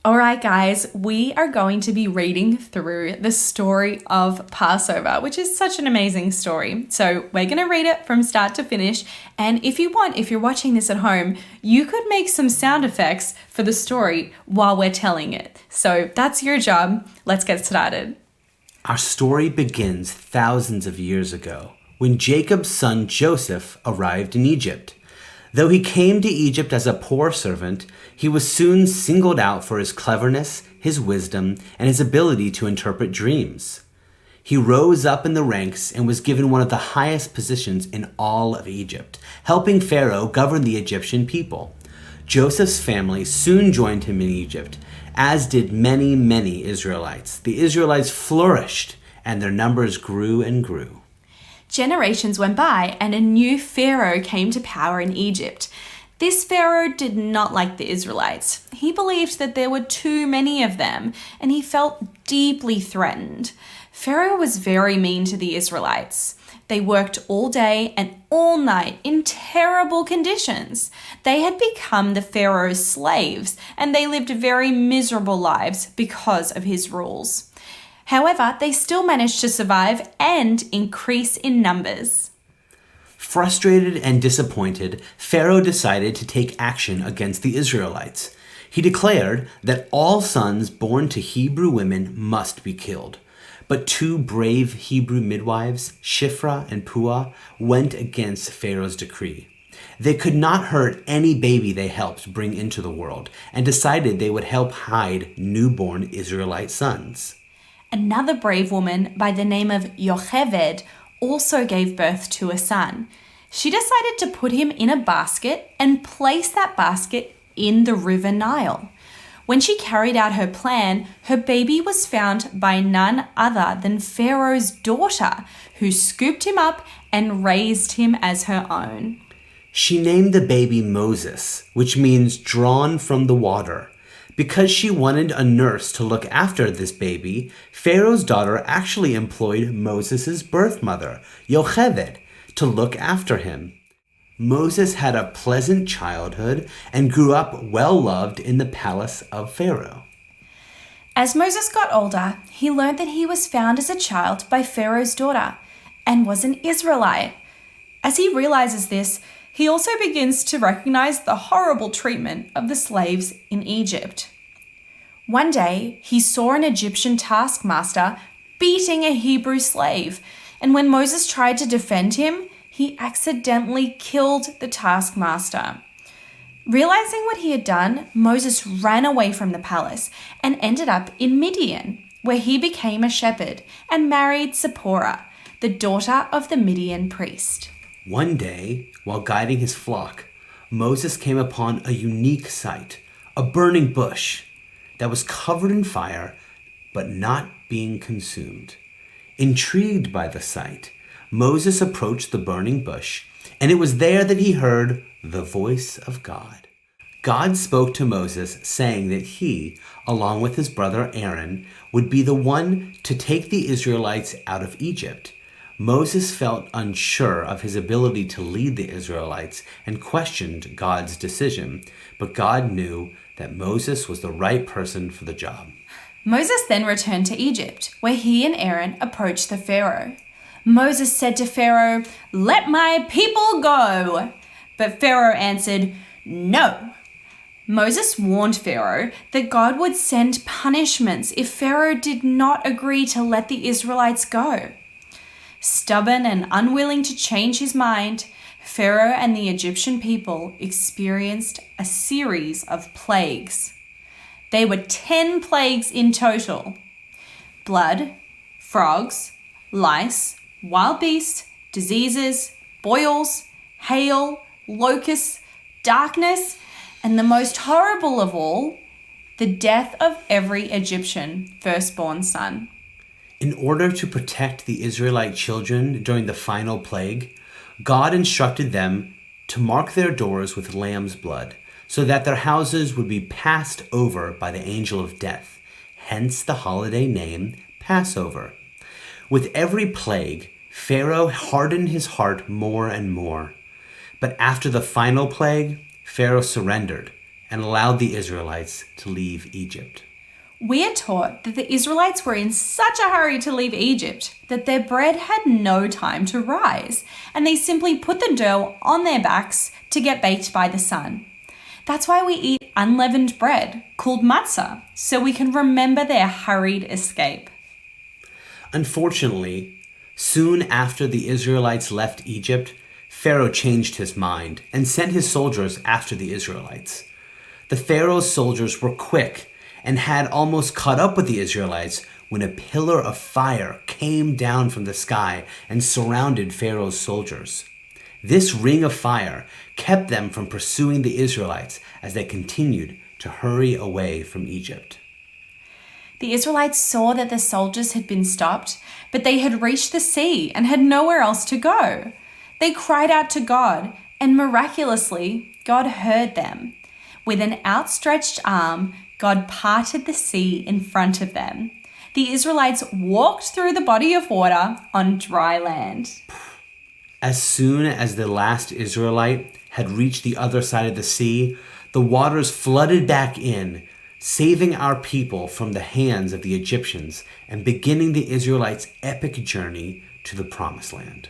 All right, guys, we are going to be reading through the story of Passover, which is such an amazing story. So we're going to read it from start to finish. And if you want, if you're watching this at home, you could make some sound effects for the story while we're telling it. So that's your job. Let's get started. Our story begins thousands of years ago when Jacob's son Joseph arrived in Egypt. Though he came to Egypt as a poor servant, he was soon singled out for his cleverness, his wisdom, and his ability to interpret dreams. He rose up in the ranks and was given one of the highest positions in all of Egypt, helping Pharaoh govern the Egyptian people. Joseph's family soon joined him in Egypt, as did many, many Israelites. The Israelites flourished, and their numbers grew and grew. Generations went by and a new Pharaoh came to power in Egypt. This Pharaoh did not like the Israelites. He believed that there were too many of them and he felt deeply threatened. Pharaoh was very mean to the Israelites. They worked all day and all night in terrible conditions. They had become the Pharaoh's slaves and they lived very miserable lives because of his rules. However, they still managed to survive and increase in numbers. Frustrated and disappointed, Pharaoh decided to take action against the Israelites. He declared that all sons born to Hebrew women must be killed. But two brave Hebrew midwives, Shiphrah and Puah, went against Pharaoh's decree. They could not hurt any baby they helped bring into the world and decided they would help hide newborn Israelite sons. Another brave woman by the name of Yocheved also gave birth to a son. She decided to put him in a basket and place that basket in the river Nile. When she carried out her plan, her baby was found by none other than Pharaoh's daughter, who scooped him up and raised him as her own. She named the baby Moses, which means drawn from the water. Because she wanted a nurse to look after this baby, Pharaoh's daughter actually employed Moses' birth mother, Yocheved, to look after him. Moses had a pleasant childhood and grew up well-loved in the palace of Pharaoh. As Moses got older, he learned that he was found as a child by Pharaoh's daughter and was an Israelite. As he realizes this, he also begins to recognize the horrible treatment of the slaves in Egypt. One day, he saw an Egyptian taskmaster beating a Hebrew slave, and when Moses tried to defend him, he accidentally killed the taskmaster. Realizing what he had done, Moses ran away from the palace and ended up in Midian, where he became a shepherd and married Zipporah, the daughter of the Midian priest. One day, while guiding his flock, Moses came upon a unique sight, a burning bush that was covered in fire but not being consumed. Intrigued by the sight, Moses approached the burning bush, and it was there that he heard the voice of God. God spoke to Moses, saying that he, along with his brother Aaron, would be the one to take the Israelites out of Egypt. Moses felt unsure of his ability to lead the Israelites and questioned God's decision, but God knew that Moses was the right person for the job. Moses then returned to Egypt, where he and Aaron approached the Pharaoh. Moses said to Pharaoh, "Let my people go." But Pharaoh answered, "No." Moses warned Pharaoh that God would send punishments if Pharaoh did not agree to let the Israelites go. Stubborn and unwilling to change his mind, Pharaoh and the Egyptian people experienced a series of plagues. There were 10 plagues in total: blood, frogs, lice, wild beasts, diseases, boils, hail, locusts, darkness, and the most horrible of all, the death of every Egyptian firstborn son. In order to protect the Israelite children during the final plague, God instructed them to mark their doors with lamb's blood, so that their houses would be passed over by the angel of death, hence the holiday name Passover. With every plague, Pharaoh hardened his heart more and more. But after the final plague, Pharaoh surrendered, and allowed the Israelites to leave Egypt. We are taught that the Israelites were in such a hurry to leave Egypt that their bread had no time to rise, and they simply put the dough on their backs to get baked by the sun. That's why we eat unleavened bread, called matzah, so we can remember their hurried escape. Unfortunately, soon after the Israelites left Egypt, Pharaoh changed his mind and sent his soldiers after the Israelites. The Pharaoh's soldiers were quick and had almost caught up with the Israelites when a pillar of fire came down from the sky and surrounded Pharaoh's soldiers. This ring of fire kept them from pursuing the Israelites as they continued to hurry away from Egypt. The Israelites saw that the soldiers had been stopped, but they had reached the sea and had nowhere else to go. They cried out to God, and miraculously, God heard them. With an outstretched arm, God parted the sea in front of them. The Israelites walked through the body of water on dry land. As soon as the last Israelite had reached the other side of the sea, the waters flooded back in, saving our people from the hands of the Egyptians and beginning the Israelites' epic journey to the Promised Land.